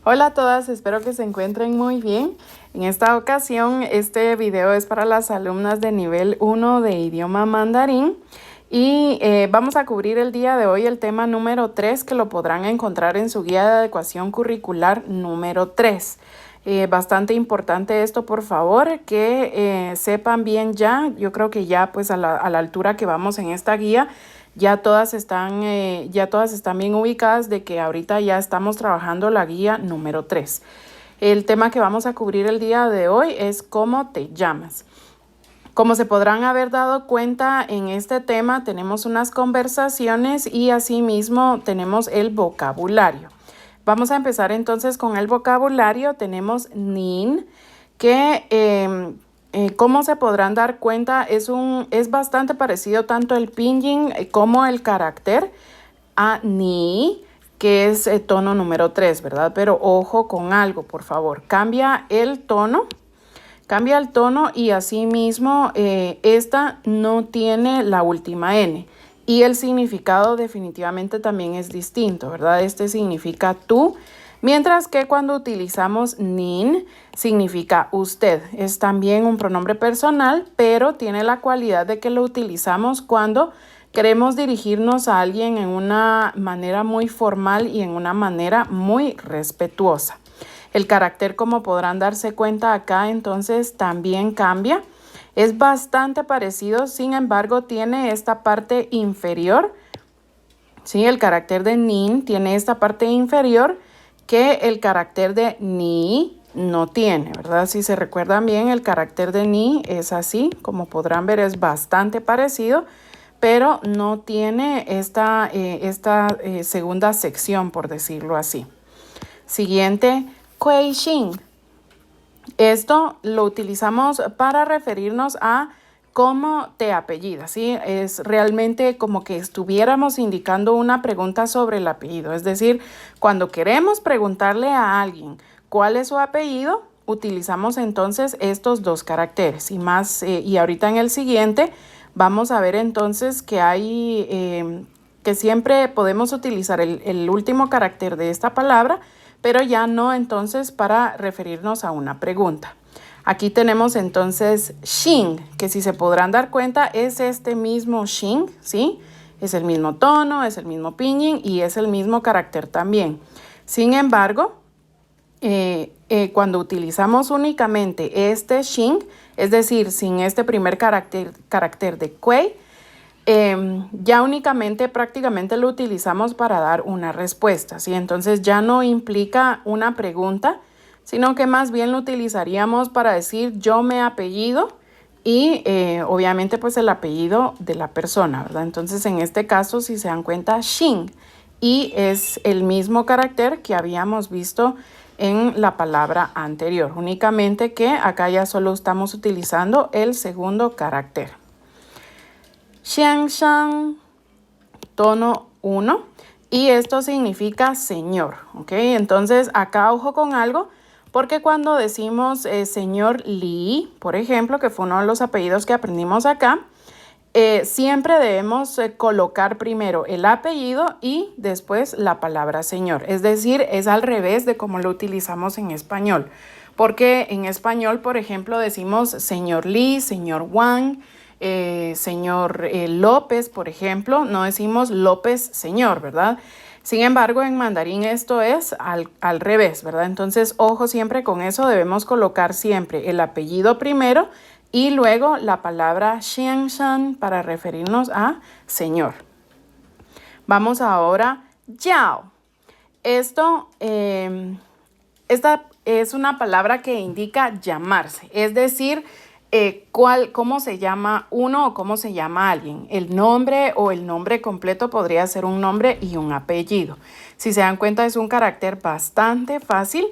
Hola a todas, espero que se encuentren muy bien. En esta ocasión, este video es para las alumnas de nivel 1 de idioma mandarín y vamos a cubrir el día de hoy el tema número 3 que lo podrán encontrar en su guía de adecuación curricular número 3. Bastante importante esto, por favor, que sepan bien ya. Yo creo que ya pues a la altura que vamos en esta guía, ya todas están bien ubicadas de que ahorita ya estamos trabajando la guía número 3. El tema que vamos a cubrir el día de hoy es ¿cómo te llamas? Como se podrán haber dado cuenta, en este tema tenemos unas conversaciones y asimismo tenemos el vocabulario. Vamos a empezar entonces con el vocabulario. Tenemos nin, que como se podrán dar cuenta es bastante parecido tanto el pinyin como el carácter a ni, que es tono número 3, ¿verdad? Pero ojo con algo, por favor. Cambia el tono y asimismo esta no tiene la última N. Y el significado definitivamente también es distinto, ¿verdad? Este significa tú, mientras que cuando utilizamos nin significa usted. Es también un pronombre personal, pero tiene la cualidad de que lo utilizamos cuando queremos dirigirnos a alguien en una manera muy formal y en una manera muy respetuosa. El carácter, como podrán darse cuenta acá, entonces también cambia. Es bastante parecido, sin embargo, tiene esta parte inferior. Sí, el carácter de nin tiene esta parte inferior que el carácter de ni no tiene, ¿verdad? Si se recuerdan bien, el carácter de ni es así, como podrán ver, es bastante parecido, pero no tiene esta segunda sección, por decirlo así. Siguiente, Kuei Xin. Esto lo utilizamos para referirnos a cómo te apellidas, ¿sí? Es realmente como que estuviéramos indicando una pregunta sobre el apellido. Es decir, cuando queremos preguntarle a alguien cuál es su apellido, utilizamos entonces estos dos caracteres. Y ahorita en el siguiente vamos a ver entonces que que siempre podemos utilizar el último carácter de esta palabra, pero ya no entonces para referirnos a una pregunta. Aquí tenemos entonces Xin, que si se podrán dar cuenta es este mismo Xin, ¿sí? Es el mismo tono, es el mismo pinyin y es el mismo carácter también. Sin embargo, cuando utilizamos únicamente este Xin, es decir, sin este primer carácter de Kuei, ya únicamente prácticamente lo utilizamos para dar una respuesta, ¿sí? Entonces ya no implica una pregunta, sino que más bien lo utilizaríamos para decir yo me apellido y obviamente pues el apellido de la persona, ¿verdad? Entonces en este caso, si se dan cuenta, Xin, y es el mismo carácter que habíamos visto en la palabra anterior, únicamente que acá ya solo estamos utilizando el segundo carácter. Xiang Shang, tono 1, y esto significa señor, ¿ok? Entonces acá ojo con algo, porque cuando decimos señor Li, por ejemplo, que fue uno de los apellidos que aprendimos acá, siempre debemos colocar primero el apellido y después la palabra señor. Es decir, es al revés de como lo utilizamos en español, porque en español, por ejemplo, decimos señor Li, señor Wang, señor López, por ejemplo, no decimos López señor, ¿verdad? Sin embargo, en mandarín esto es al revés, ¿verdad? Entonces, ojo siempre con eso, debemos colocar siempre el apellido primero y luego la palabra xiang shan para referirnos a señor. Vamos ahora, yao. Esta es una palabra que indica llamarse, es decir, cómo se llama uno o cómo se llama alguien. El nombre o el nombre completo podría ser un nombre y un apellido. Si se dan cuenta, es un carácter bastante fácil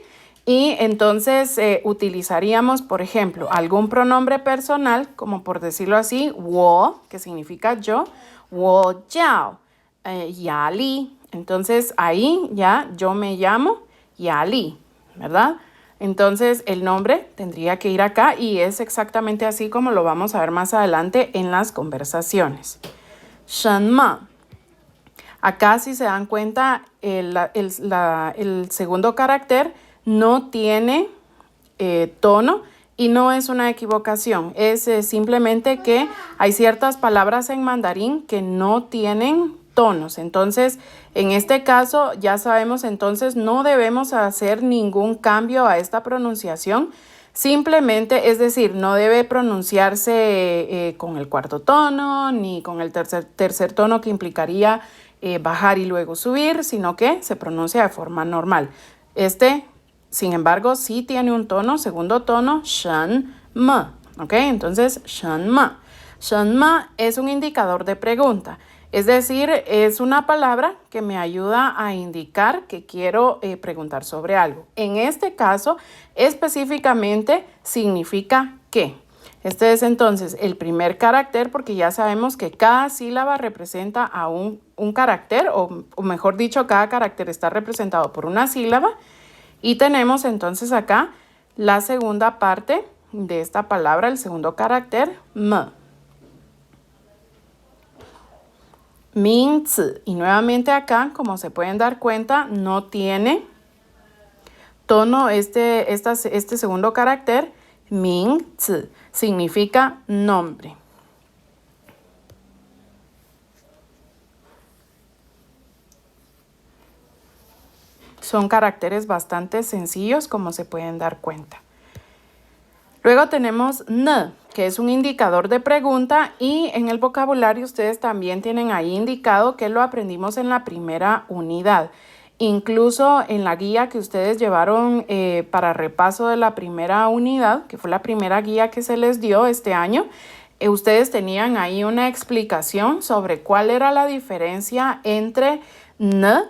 y entonces utilizaríamos, por ejemplo, algún pronombre personal, como por decirlo así, wo, que significa yo, wo jiao, ya li. Entonces ahí ya yo me llamo Ya Li, ¿verdad? Entonces el nombre tendría que ir acá y es exactamente así como lo vamos a ver más adelante en las conversaciones. Shenme. Acá, si se dan cuenta, el segundo carácter no tiene tono y no es una equivocación. Es simplemente que hay ciertas palabras en mandarín que no tienen tonos. Entonces, en este caso, ya sabemos, entonces no debemos hacer ningún cambio a esta pronunciación. Simplemente, es decir, no debe pronunciarse con el cuarto tono ni con el tercer tono que implicaría bajar y luego subir, sino que se pronuncia de forma normal. Sin embargo, sí tiene un tono, segundo tono, shen ma. ¿Ok? Entonces, shen ma. Shen ma es un indicador de pregunta. Es decir, es una palabra que me ayuda a indicar que quiero preguntar sobre algo. En este caso, específicamente, significa qué. Este es entonces el primer carácter porque ya sabemos que cada sílaba representa a un carácter, o mejor dicho, cada carácter está representado por una sílaba. Y tenemos entonces acá la segunda parte de esta palabra, el segundo carácter, m. Minzi. Y nuevamente acá, como se pueden dar cuenta, no tiene tono este segundo carácter, minzi. Significa nombre. Son caracteres bastante sencillos, como se pueden dar cuenta. Luego tenemos n, que es un indicador de pregunta, y en el vocabulario ustedes también tienen ahí indicado que lo aprendimos en la primera unidad. Incluso en la guía que ustedes llevaron para repaso de la primera unidad, que fue la primera guía que se les dio este año, ustedes tenían ahí una explicación sobre cuál era la diferencia entre n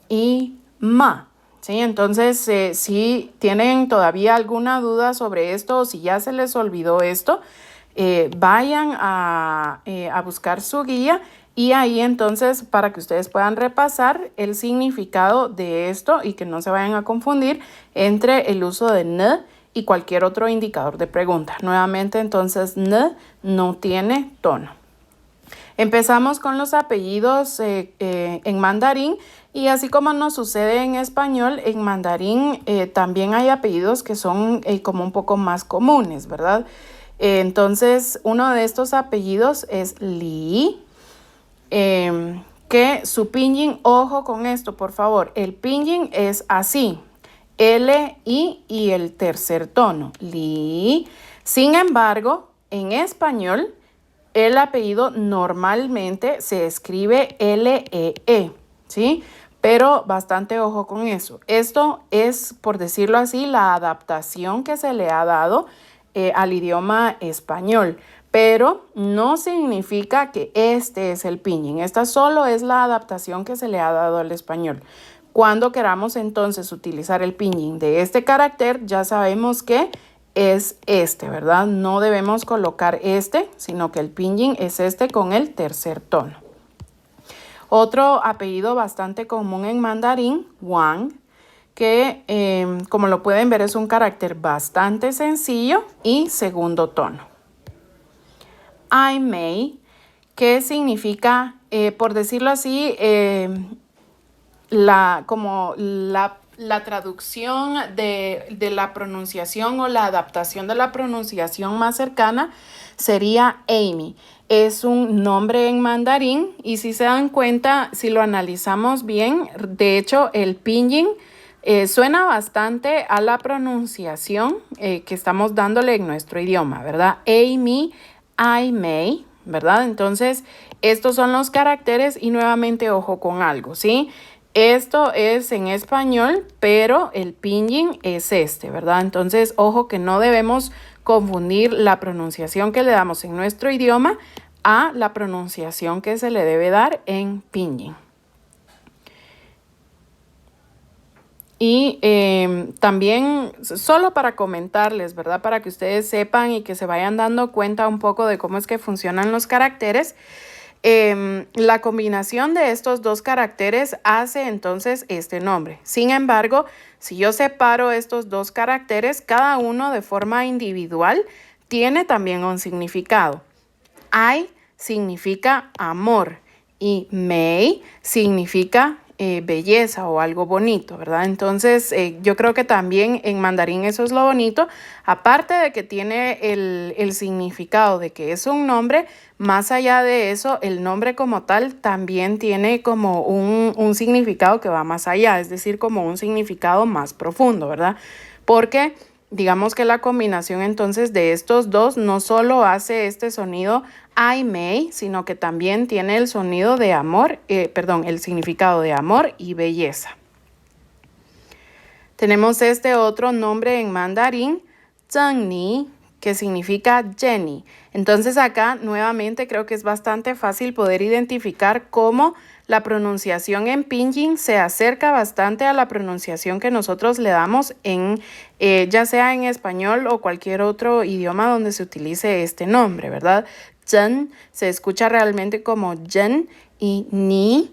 y ma. ¿Sí? Entonces, si tienen todavía alguna duda sobre esto o si ya se les olvidó esto, vayan a buscar su guía y ahí entonces para que ustedes puedan repasar el significado de esto y que no se vayan a confundir entre el uso de n y cualquier otro indicador de pregunta. Nuevamente, entonces, n no tiene tono. Empezamos con los apellidos en mandarín y así como nos sucede en español, en mandarín también hay apellidos que son como un poco más comunes, ¿verdad? Entonces, uno de estos apellidos es Li, que su pinyin, ojo con esto, por favor, el pinyin es así, L, I y el tercer tono, Li. Sin embargo, en español, el apellido normalmente se escribe L-E-E, ¿sí? Pero bastante ojo con eso. Esto es, por decirlo así, la adaptación que se le ha dado al idioma español. Pero no significa que este es el pinyin. Esta solo es la adaptación que se le ha dado al español. Cuando queramos entonces utilizar el pinyin de este carácter, ya sabemos que es este, ¿verdad? No debemos colocar este, sino que el pinyin es este con el tercer tono. Otro apellido bastante común en mandarín, Wang, que como lo pueden ver es un carácter bastante sencillo y segundo tono. Ai Mei, que significa, por decirlo así, la traducción de la pronunciación o la adaptación de la pronunciación más cercana sería Amy. Es un nombre en mandarín y si se dan cuenta, si lo analizamos bien, de hecho el pinyin suena bastante a la pronunciación que estamos dándole en nuestro idioma, ¿verdad? Amy, I may, ¿verdad? Entonces, estos son los caracteres y nuevamente ojo con algo, ¿sí? Esto es en español, pero el pinyin es este, ¿verdad? Entonces, ojo que no debemos confundir la pronunciación que le damos en nuestro idioma a la pronunciación que se le debe dar en pinyin. Y también, solo para comentarles, ¿verdad? Para que ustedes sepan y que se vayan dando cuenta un poco de cómo es que funcionan los caracteres. La combinación de estos dos caracteres hace entonces este nombre. Sin embargo, si yo separo estos dos caracteres, cada uno de forma individual tiene también un significado. Ai significa amor y mei significa belleza o algo bonito, ¿verdad? Entonces, yo creo que también en mandarín eso es lo bonito, aparte de que tiene el significado de que es un nombre, más allá de eso, el nombre como tal también tiene como un significado que va más allá, es decir, como un significado más profundo, ¿verdad? Porque digamos que la combinación entonces de estos dos no solo hace este sonido I may, sino que también tiene el sonido de amor, el significado de amor y belleza. Tenemos este otro nombre en mandarín, Zhengni, que significa Jenny. Entonces acá nuevamente creo que es bastante fácil poder identificar cómo la pronunciación en pinyin se acerca bastante a la pronunciación que nosotros le damos en, ya sea en español o cualquier otro idioma donde se utilice este nombre, ¿verdad? Zhen se escucha realmente como Jen y Ni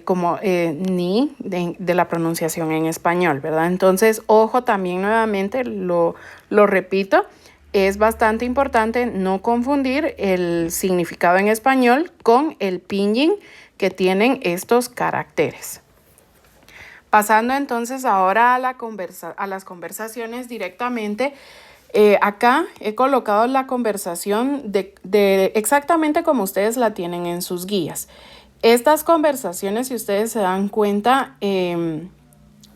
como ni de la pronunciación en español, ¿verdad? Entonces, ojo también nuevamente, lo repito, es bastante importante no confundir el significado en español con el pinyin que tienen estos caracteres. Pasando entonces ahora a las conversaciones directamente, acá he colocado la conversación de exactamente como ustedes la tienen en sus guías. Estas conversaciones, si ustedes se dan cuenta,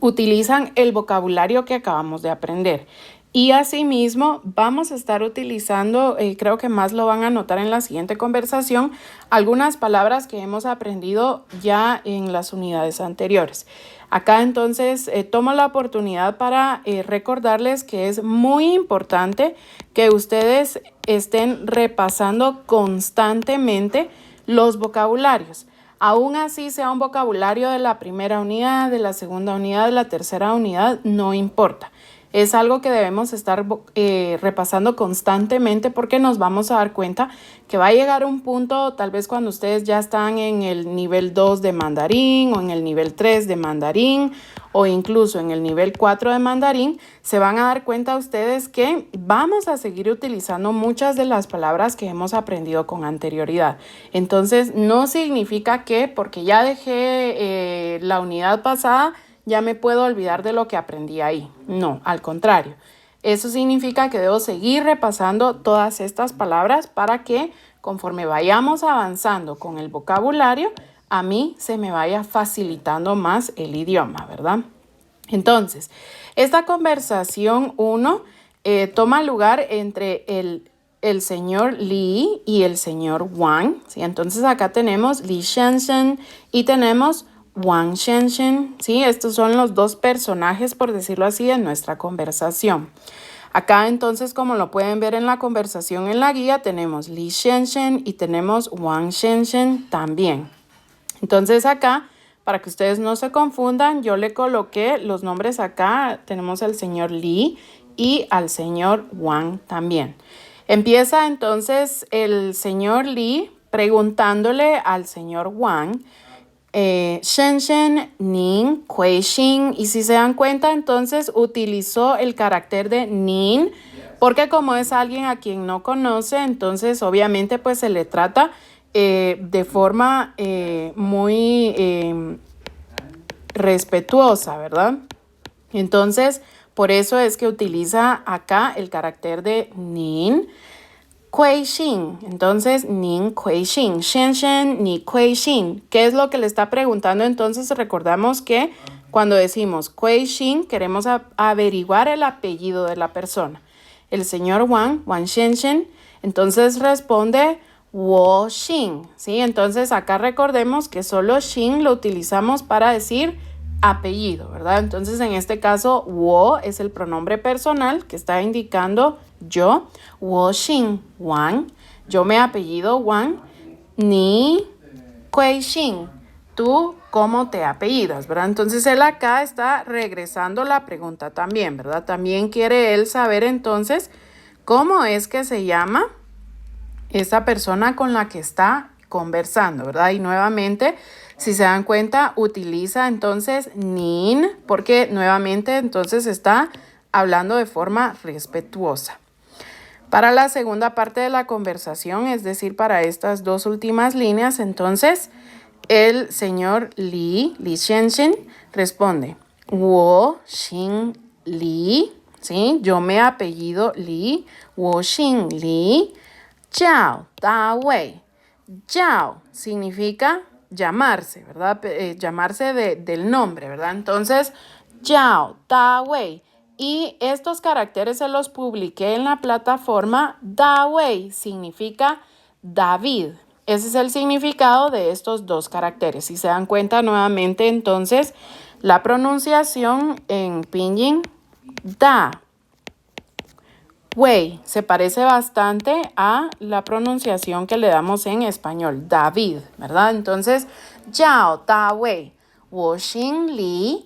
utilizan el vocabulario que acabamos de aprender. Y asimismo vamos a estar utilizando, creo que más lo van a notar en la siguiente conversación, algunas palabras que hemos aprendido ya en las unidades anteriores. Acá entonces tomo la oportunidad para recordarles que es muy importante que ustedes estén repasando constantemente los vocabularios. Aún así sea un vocabulario de la primera unidad, de la segunda unidad, de la tercera unidad, no importa. Es algo que debemos estar repasando constantemente porque nos vamos a dar cuenta que va a llegar un punto, tal vez cuando ustedes ya están en el nivel 2 de mandarín o en el nivel 3 de mandarín o incluso en el nivel 4 de mandarín, se van a dar cuenta ustedes que vamos a seguir utilizando muchas de las palabras que hemos aprendido con anterioridad. Entonces, no significa que porque ya dejé la unidad pasada, ya me puedo olvidar de lo que aprendí ahí. No, al contrario. Eso significa que debo seguir repasando todas estas palabras para que conforme vayamos avanzando con el vocabulario, a mí se me vaya facilitando más el idioma, ¿verdad? Entonces, esta conversación 1 toma lugar entre el señor Li y el señor Wang, ¿sí? Entonces acá tenemos Li Shenshen y tenemos Wang Shenshen, ¿sí? Estos son los dos personajes, por decirlo así, de nuestra conversación. Acá entonces, como lo pueden ver en la conversación en la guía, tenemos Li Shenshen y tenemos Wang Shenshen también. Entonces acá, para que ustedes no se confundan, yo le coloqué los nombres acá. Tenemos al señor Li y al señor Wang también. Empieza entonces el señor Li preguntándole al señor Wang, Shenshen, Nin, Kuei Xin, y si se dan cuenta entonces utilizó el carácter de Nin porque como es alguien a quien no conoce, entonces obviamente pues se le trata de forma muy respetuosa, ¿verdad? Entonces por eso es que utiliza acá el carácter de Nin. Kuei Xin, entonces Nin Kuei Xin, Shenshen ni Kuei Xin. ¿Qué es lo que le está preguntando? Entonces recordamos que cuando decimos Kuei Xin queremos averiguar el apellido de la persona. El señor Wang Shenshen, entonces responde Wo Xin, ¿sí? Entonces acá recordemos que solo Xin lo utilizamos para decir apellido, ¿verdad? Entonces en este caso Wo es el pronombre personal que está indicando yo, Wo Xin Wang, yo me apellido Wang, Ni Kuei Xin, tú cómo te apellidas, ¿verdad? Entonces él acá está regresando la pregunta también, ¿verdad? También quiere él saber entonces cómo es que se llama esa persona con la que está conversando, ¿verdad? Y nuevamente, si se dan cuenta, utiliza entonces Nin, porque nuevamente entonces está hablando de forma respetuosa. Para la segunda parte de la conversación, es decir, para estas dos últimas líneas, entonces el señor Li Xianxin, responde, 我姓李, ¿sí? Yo me apellido Li, 我姓李, 叫大卫. Jiao significa llamarse, ¿verdad? Llamarse del nombre, ¿verdad? Entonces, Jiao Da Wei. Y estos caracteres se los publiqué en la plataforma. Da Wei significa David. Ese es el significado de estos dos caracteres. Si se dan cuenta nuevamente, entonces, la pronunciación en pinyin, Da Wei, se parece bastante a la pronunciación que le damos en español, David, ¿verdad? Entonces, Jiao Da Wei, 我姓李,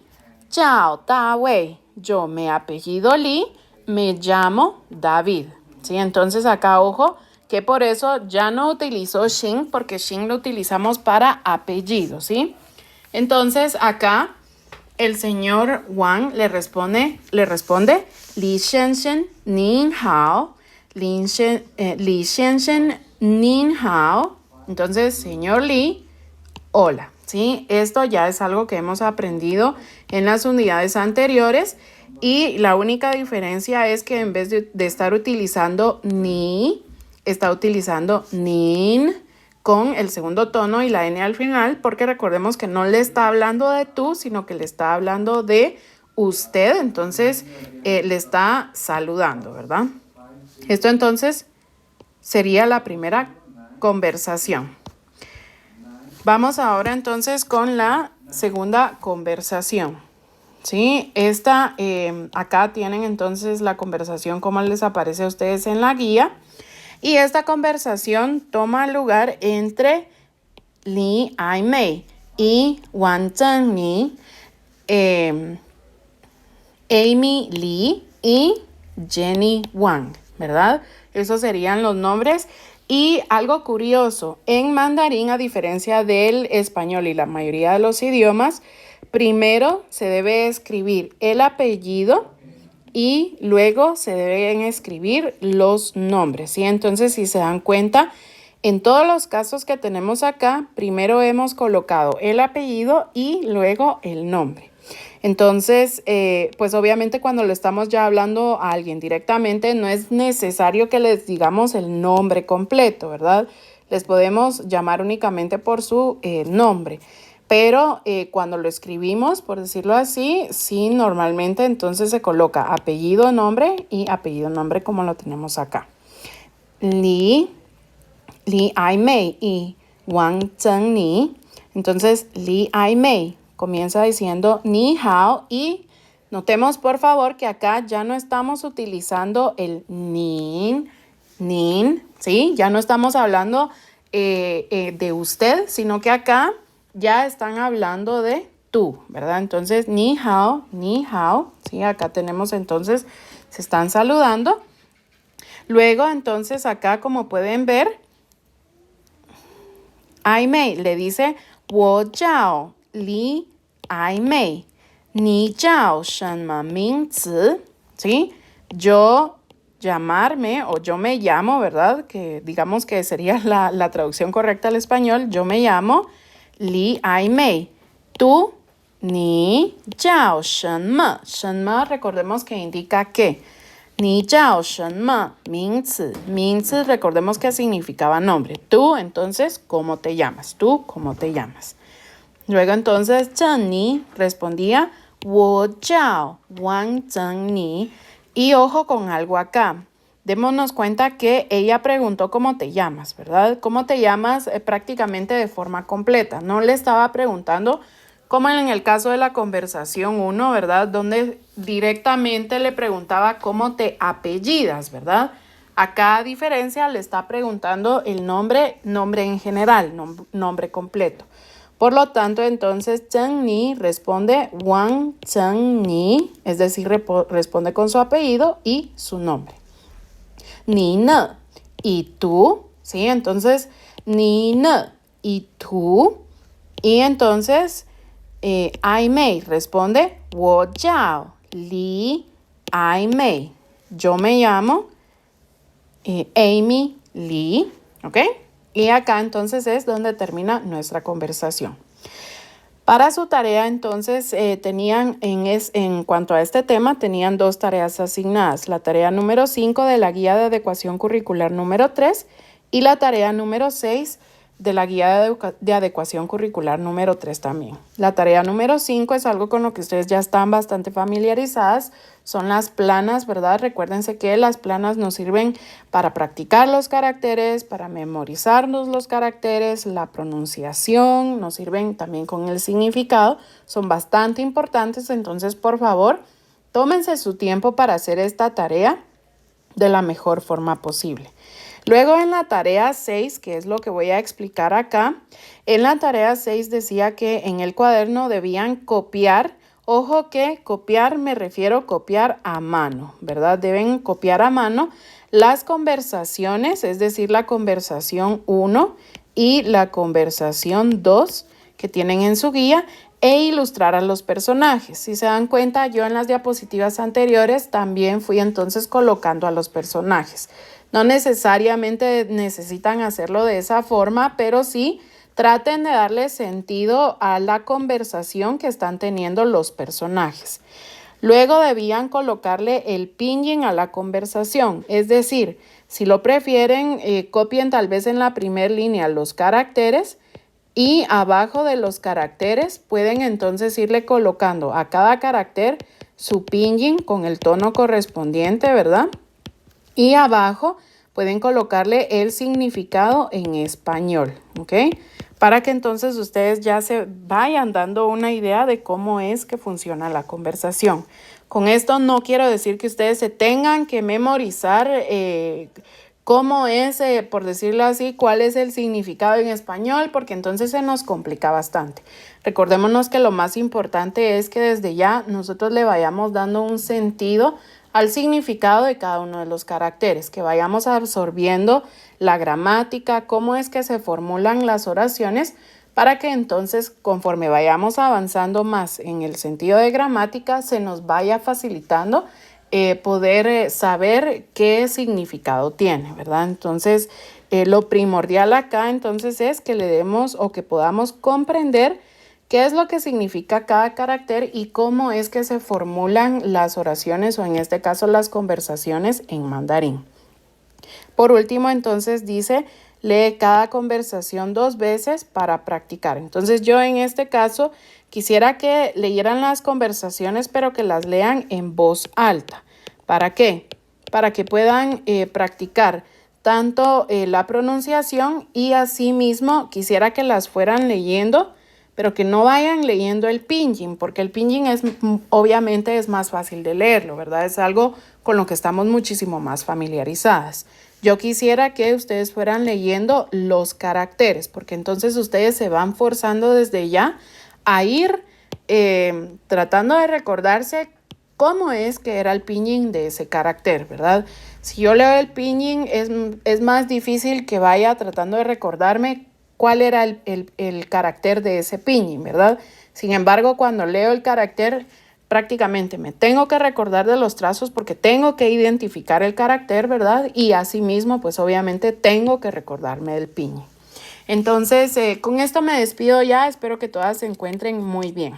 Jiao Da Wei, yo me apellido Li, me llamo David, ¿sí? Entonces acá, ojo, que por eso ya no utilizo Xin, porque Xin lo utilizamos para apellido, ¿sí? Entonces acá el señor Wang le responde, Li Xianxin, nin hao, Li Xianxin, nin hao. Entonces, señor Li, hola, ¿sí? Esto ya es algo que hemos aprendido en las unidades anteriores y la única diferencia es que en vez de estar utilizando ni, está utilizando nin con el segundo tono y la N al final, porque recordemos que no le está hablando de tú, sino que le está hablando de usted, entonces le está saludando, ¿verdad? Esto entonces sería la primera conversación. Vamos ahora entonces con la segunda conversación, ¿sí? Esta, acá tienen entonces la conversación como les aparece a ustedes en la guía. Y esta conversación toma lugar entre Li Aimei y Wang Zhengni, Amy Li y Jenny Wang, ¿verdad? Esos serían los nombres. Y algo curioso, en mandarín, a diferencia del español y la mayoría de los idiomas, primero se debe escribir el apellido y luego se deben escribir los nombres, ¿sí? Entonces, si se dan cuenta, en todos los casos que tenemos acá, primero hemos colocado el apellido y luego el nombre. Entonces, pues obviamente cuando le estamos ya hablando a alguien directamente, no es necesario que les digamos el nombre completo, ¿verdad? Les podemos llamar únicamente por su nombre. Pero cuando lo escribimos, por decirlo así, sí, normalmente entonces se coloca apellido, nombre y apellido, nombre como lo tenemos acá. Li Aimei y Wang Zhengni. Entonces, Li Aimei comienza diciendo ni hao y notemos por favor que acá ya no estamos utilizando el nin, ¿sí? Ya no estamos hablando de usted, sino que acá ya están hablando de tú, ¿verdad? Entonces, ni hao, ¿sí? Acá tenemos entonces, se están saludando. Luego, entonces, acá como pueden ver, Aimei le dice, 我叫李Aimei, 你叫什么名字? ¿Sí? Yo llamarme o yo me llamo, ¿verdad? Que digamos que sería la traducción correcta al español. Yo me llamo Li Aimei. Tú, ni jiao shenme. Shenme, recordemos que indica qué. Ni jiao shenme, mingzi. Mingzi, recordemos que significaba nombre. Tú, entonces, ¿cómo te llamas? Tú, ¿cómo te llamas? Luego, entonces, Zhengni respondía, 我叫 Wang Zhengni. Y ojo con algo acá. Démonos cuenta que ella preguntó cómo te llamas, ¿verdad? ¿Cómo te llamas? Prácticamente de forma completa. No le estaba preguntando como en el caso de la conversación 1, ¿verdad? Donde directamente le preguntaba cómo te apellidas, ¿verdad? Acá, a diferencia, le está preguntando el nombre en general, nombre completo. Por lo tanto, entonces, Zhengni responde Wang Zhengni, es decir, responde con su apellido y su nombre. Ni ne, y tú, ¿sí? Entonces, ni ne, y tú. Y entonces, Aimei responde, 我叫 Li Aimei. Yo me llamo Amy Lee, ¿ok? Y acá entonces es donde termina nuestra conversación. Para su tarea, entonces, en cuanto a este tema, tenían 2 tareas asignadas. La tarea número 5 de la guía de adecuación curricular número 3 y la tarea número 6 de la guía de adecuación curricular número 3 también. La tarea número 5 es algo con lo que ustedes ya están bastante familiarizadas. Son las planas, ¿verdad? Recuérdense que las planas nos sirven para practicar los caracteres, para memorizarnos los caracteres, la pronunciación, nos sirven también con el significado. Son bastante importantes, entonces por favor, tómense su tiempo para hacer esta tarea de la mejor forma posible. Luego en la tarea 6, que es lo que voy a explicar acá, en la tarea 6 decía que en el cuaderno debían copiar. Ojo que copiar me refiero a copiar a mano, ¿verdad? Deben copiar a mano las conversaciones, es decir, la conversación 1 y la conversación 2 que tienen en su guía e ilustrar a los personajes. Si se dan cuenta, yo en las diapositivas anteriores también fui entonces colocando a los personajes. No necesariamente necesitan hacerlo de esa forma, pero sí traten de darle sentido a la conversación que están teniendo los personajes. Luego debían colocarle el pinyin a la conversación, es decir, si lo prefieren, copien tal vez en la primera línea los caracteres y abajo de los caracteres pueden entonces irle colocando a cada carácter su pinyin con el tono correspondiente, ¿verdad? Y abajo pueden colocarle el significado en español, ¿ok? Para que entonces ustedes ya se vayan dando una idea de cómo es que funciona la conversación. Con esto no quiero decir que ustedes se tengan que memorizar cómo es, por decirlo así, cuál es el significado en español, porque entonces se nos complica bastante. Recordémonos que lo más importante es que desde ya nosotros le vayamos dando un sentido al significado de cada uno de los caracteres, que vayamos absorbiendo la gramática, cómo es que se formulan las oraciones, para que entonces conforme vayamos avanzando más en el sentido de gramática, se nos vaya facilitando poder saber qué significado tiene, ¿verdad? Entonces, lo primordial acá entonces es que le demos o que podamos comprender qué es lo que significa cada carácter y cómo es que se formulan las oraciones o en este caso las conversaciones en mandarín. Por último, entonces dice, lee cada conversación 2 veces para practicar. Entonces yo en este caso quisiera que leyeran las conversaciones, pero que las lean en voz alta. ¿Para qué? Para que puedan practicar tanto la pronunciación y asimismo quisiera que las fueran leyendo, pero que no vayan leyendo el pinyin, porque el pinyin obviamente es más fácil de leerlo, ¿verdad? Es algo con lo que estamos muchísimo más familiarizadas. Yo quisiera que ustedes fueran leyendo los caracteres, porque entonces ustedes se van forzando desde ya a ir tratando de recordarse cómo es que era el pinyin de ese carácter, ¿verdad? Si yo leo el pinyin, es más difícil que vaya tratando de recordarme cuál era el carácter de ese pinyin, ¿verdad? Sin embargo, cuando leo el carácter, prácticamente me tengo que recordar de los trazos porque tengo que identificar el carácter, ¿verdad? Y asimismo, pues obviamente tengo que recordarme del pinyin. Entonces, con esto me despido ya. Espero que todas se encuentren muy bien.